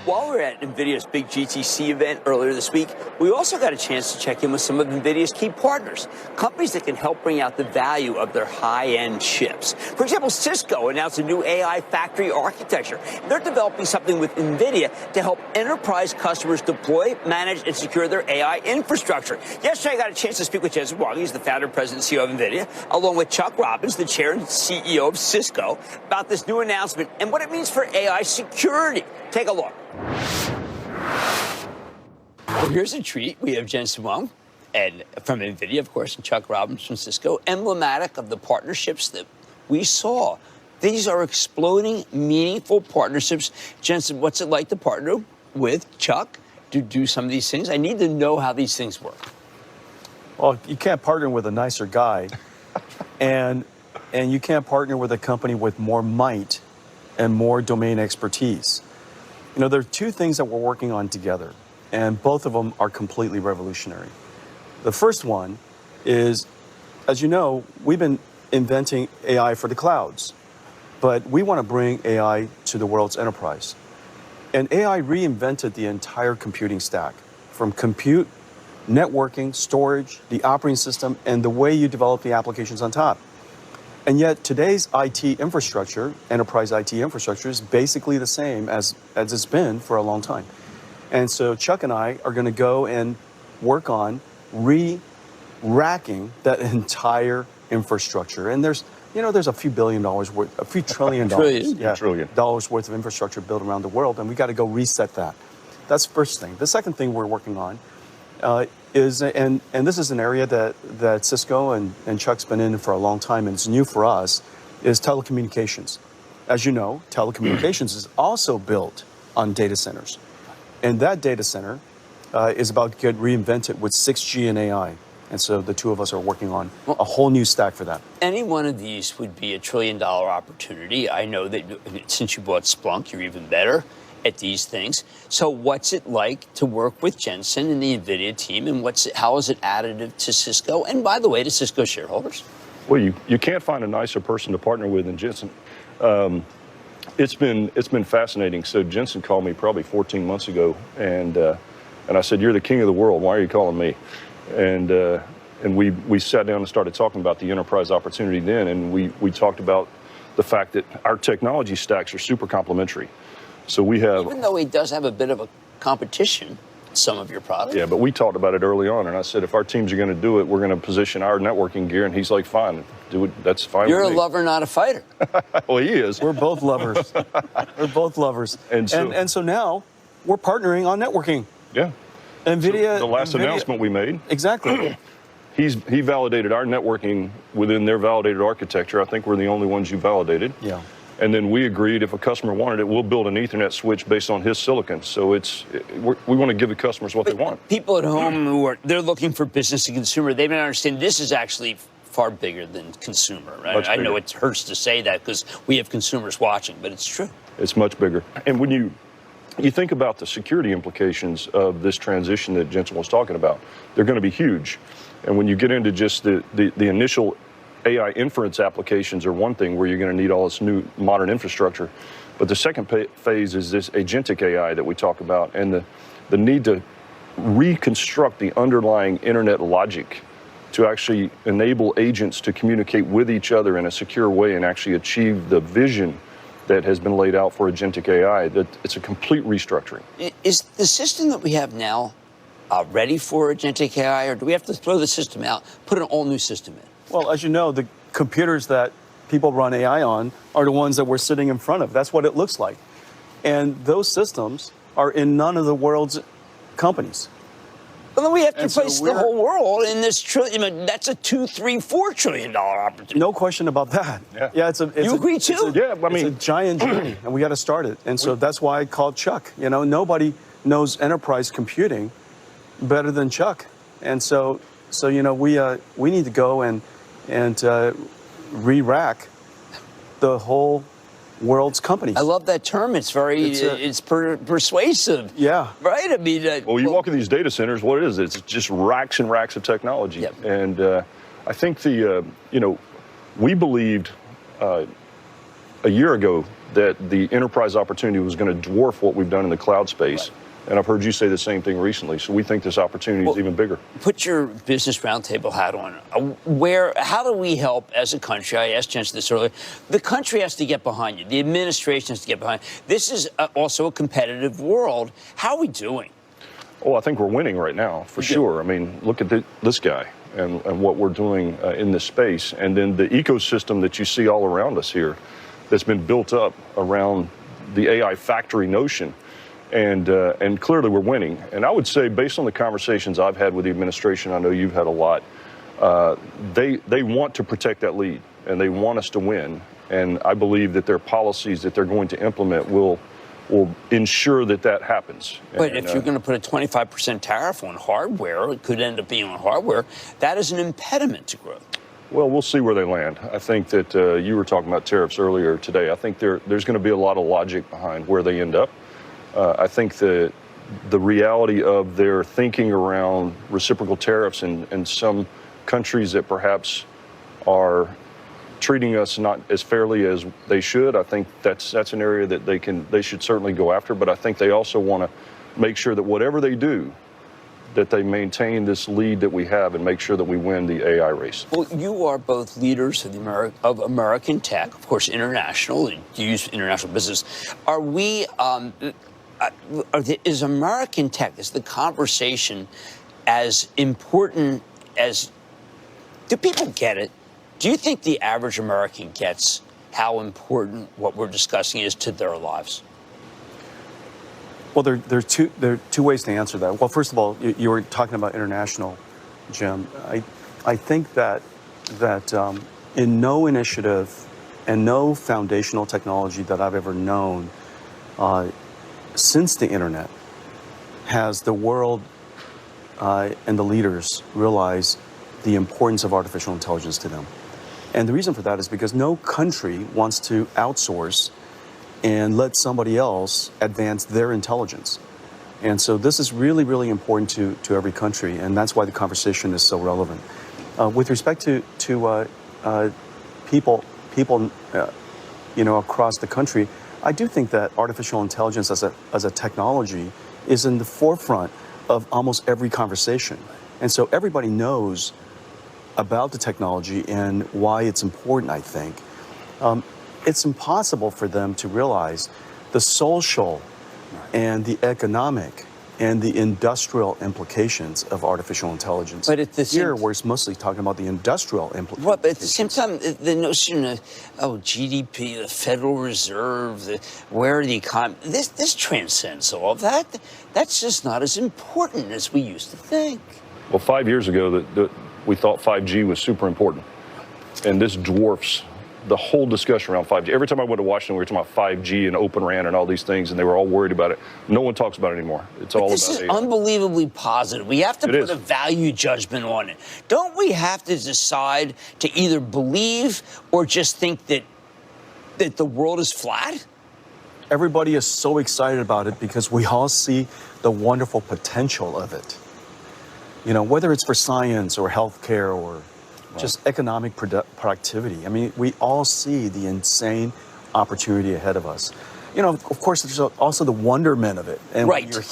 While we were at NVIDIA's big GTC event earlier this week, we also got a chance to check in with some of NVIDIA's key partners, companies that can help bring out the value of their high-end chips. For example, Cisco announced a new AI factory architecture. They're developing something with NVIDIA to help enterprise customers deploy, manage, and secure their AI infrastructure. Yesterday, I got a chance to speak with Jensen Huang. He's the founder, president, and CEO of NVIDIA, along with Chuck Robbins, the chair and CEO of Cisco, about this new announcement and what it means for AI security. Take a look. Well, here's a treat. We have Jensen Huang and from NVIDIA, of course, and Chuck Robbins from Cisco, emblematic of the partnerships that we saw. These are exploding, meaningful partnerships. Jensen, what's it like to partner with Chuck to do some of these things? I need to know how these things work. Well, you can't partner with a nicer guy, and you can't partner with a company with more might and more domain expertise. You know, there are two things that we're working on together, and both of them are completely revolutionary. The first one is, as you know, we've been inventing AI for the clouds, but we want to bring AI to the world's enterprise. And AI reinvented the entire computing stack, from compute, networking, storage, the operating system, and the way you develop the applications on top. And yet today's IT infrastructure, enterprise IT infrastructure, is basically the same as it's been for a long time. And so Chuck and I are going to go and work on re-racking that entire infrastructure. And there's a few $billion worth, a few $trillion dollars worth of infrastructure built around the world, and we got to go reset that. That's the first thing. The second thing we're working on is, and this is an area that Cisco and Chuck's been in for a long time, and it's new for us, is telecommunications. As you know, telecommunications is also built on data centers. And that data center is about to get reinvented with 6G and AI. And so the two of us are working on a whole new stack for that. Any one of these would be a $1 trillion opportunity. I know that since you bought Splunk, you're even better at these things. So what's it like to work with Jensen and the NVIDIA team, and how is it additive to Cisco, and by the way, to Cisco shareholders? Well, you can't find a nicer person to partner with than Jensen. It's been fascinating. So Jensen called me probably 14 months ago, and I said, "You're the king of the world. Why are you calling me?" And we sat down and started talking about the enterprise opportunity then, and we talked about the fact that our technology stacks are super complementary. So we have, even though he does have a bit of a competition, some of your products. Yeah, but we talked about it early on, and I said, if our teams are going to do it, we're going to position our networking gear, and he's like, fine, do it. That's fine. You're with a me. lover, not a fighter. Well, he is. We're both lovers. We're both lovers. And so now we're partnering on networking. Yeah. NVIDIA. So the last announcement we made. Exactly. He validated our networking within their validated architecture. I think we're the only ones you validated. Yeah. And then we agreed if a customer wanted it, we'll build an Ethernet switch based on his silicon. So we want to give the customers what they want. People at home they're looking for business and consumer, they don't understand this is actually far bigger than consumer, right? I know it hurts to say that because we have consumers watching, but it's true. It's much bigger. And when you think about the security implications of this transition that Jensen was talking about, they're going to be huge. And when you get into just the initial AI inference applications are one thing where you're going to need all this new modern infrastructure. But the second phase is this agentic AI that we talk about, and the need to reconstruct the underlying internet logic to actually enable agents to communicate with each other in a secure way and actually achieve the vision that has been laid out for agentic AI. That it's a complete restructuring. Is the system that we have now ready for agentic AI, or do we have to throw the system out, put an all new system in? Well, as you know, the computers that people run AI on are the ones that we're sitting in front of. That's what it looks like. And those systems are in none of the world's companies. Well, then we have to replace the whole world in this trillion. That's a $2, $3, $4 trillion opportunity. No question about that. Yeah, you agree too? It's a giant journey, and we got to start it. And so that's why I called Chuck. You know, nobody knows enterprise computing better than Chuck. And so you know, we need to go and re-rack the whole world's companies. I love that term. It's very, it's persuasive. Yeah. Right? I mean, well, you walk in these data centers, what it is, it's just racks and racks of technology. Yep. And I think we believed a year ago that the enterprise opportunity was going to dwarf what we've done in the cloud space. Right. And I've heard you say the same thing recently. So we think this opportunity is even bigger. Put your business roundtable hat on. How do we help as a country? I asked Jensen this earlier. The country has to get behind you. The administration has to get behind you. This is also a competitive world. How are we doing? Oh, I think we're winning right now, for sure. I mean, look at this guy and what we're doing in this space. And then the ecosystem that you see all around us here that's been built up around the AI factory notion. And clearly we're winning. And I would say, based on the conversations I've had with the administration, I know you've had a lot, they want to protect that lead, and they want us to win. And I believe that their policies that they're going to implement will ensure that that happens. But if you're going to put a 25% tariff on hardware, it could end up being on hardware, that is an impediment to growth. Well, we'll see where they land. I think that you were talking about tariffs earlier today. I think there's going to be a lot of logic behind where they end up. I think the reality of their thinking around reciprocal tariffs and some countries that perhaps are treating us not as fairly as they should, I think that's an area that they should certainly go after. But I think they also want to make sure that whatever they do, that they maintain this lead that we have and make sure that we win the AI race. Well, you are both leaders of American tech, of course, international. You use international business. Are we? Is American tech, is the conversation as important as, do people get it? Do you think the average American gets how important what we're discussing is to their lives? Well, there are two ways to answer that. Well, first of all, you were talking about international, Jim. I think that in no initiative and no foundational technology that I've ever known since the internet has the world and the leaders realized the importance of artificial intelligence to them. And the reason for that is because no country wants to outsource and let somebody else advance their intelligence. And so this is really, really important to every country, and that's why the conversation is so relevant. With respect to people across the country, I do think that artificial intelligence as a technology is in the forefront of almost every conversation. And so everybody knows about the technology and why it's important, I think. It's impossible for them to realize the social and the economic and the industrial implications of artificial intelligence. But at the Here, we're mostly talking about the industrial implications. Right, but at the same time, the notion of, GDP, the Federal Reserve, where the economy, this transcends all of that. That's just not as important as we used to think. Well, 5 years ago, we thought 5G was super important, and this dwarfs the whole discussion around 5G. Every time I went to Washington, we were talking about 5G and Open RAN and all these things, and they were all worried about it. No one talks about it anymore. It's all about this is AI. Unbelievably positive. We have to put a value judgment on it. Don't we have to decide to either believe or just think that the world is flat? Everybody is so excited about it because we all see the wonderful potential of it. Whether it's for science or healthcare or just economic productivity. I mean, we all see the insane opportunity ahead of us. Of course, there's also the wonderment of it. And right, right.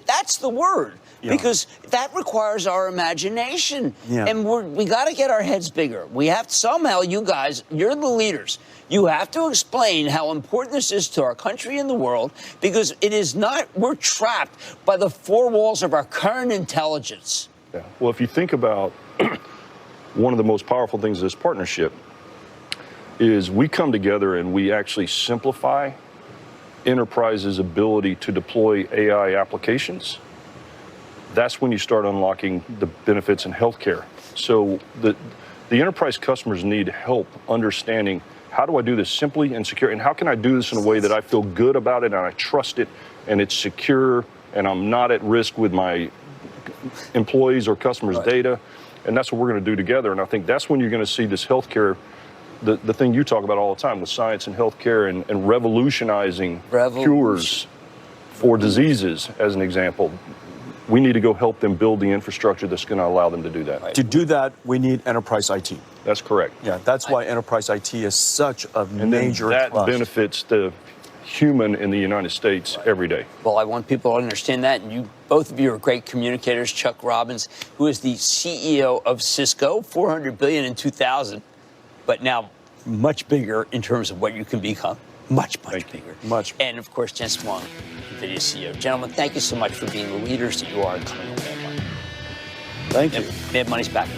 That's the word. Yeah. Because that requires our imagination. Yeah. And we got to get our heads bigger. We have to, somehow, you guys, you're the leaders. You have to explain how important this is to our country and the world, because it is not, we're trapped by the four walls of our current intelligence. Yeah. Well, if you think about one of the most powerful things of this partnership is we come together and we actually simplify enterprises' ability to deploy AI applications. That's when you start unlocking the benefits in healthcare. So the enterprise customers need help understanding, how do I do this simply and secure, and how can I do this in a way that I feel good about it and I trust it and it's secure and I'm not at risk with my employees or customers' data. And that's what we're going to do together. And I think that's when you're going to see this healthcare, the thing you talk about all the time with science and healthcare and revolutionizing cures for diseases, as an example. we need to go help them build the infrastructure that's going to allow them to do that. To do that, we need enterprise IT. That's correct. Yeah, that's why enterprise IT is such a And major then that thrust. benefits the human in the United States every day. Well, I want people to understand that. And you, both of you are great communicators. Chuck Robbins, who is the CEO of Cisco, $400 billion in 2000, but now much bigger in terms of what you can become. Much bigger. Much. And of course, Jensen Huang, NVIDIA CEO. Gentlemen, thank you so much for being the leaders that you are in coming to Mad Money. Thank you. Mad Money's back.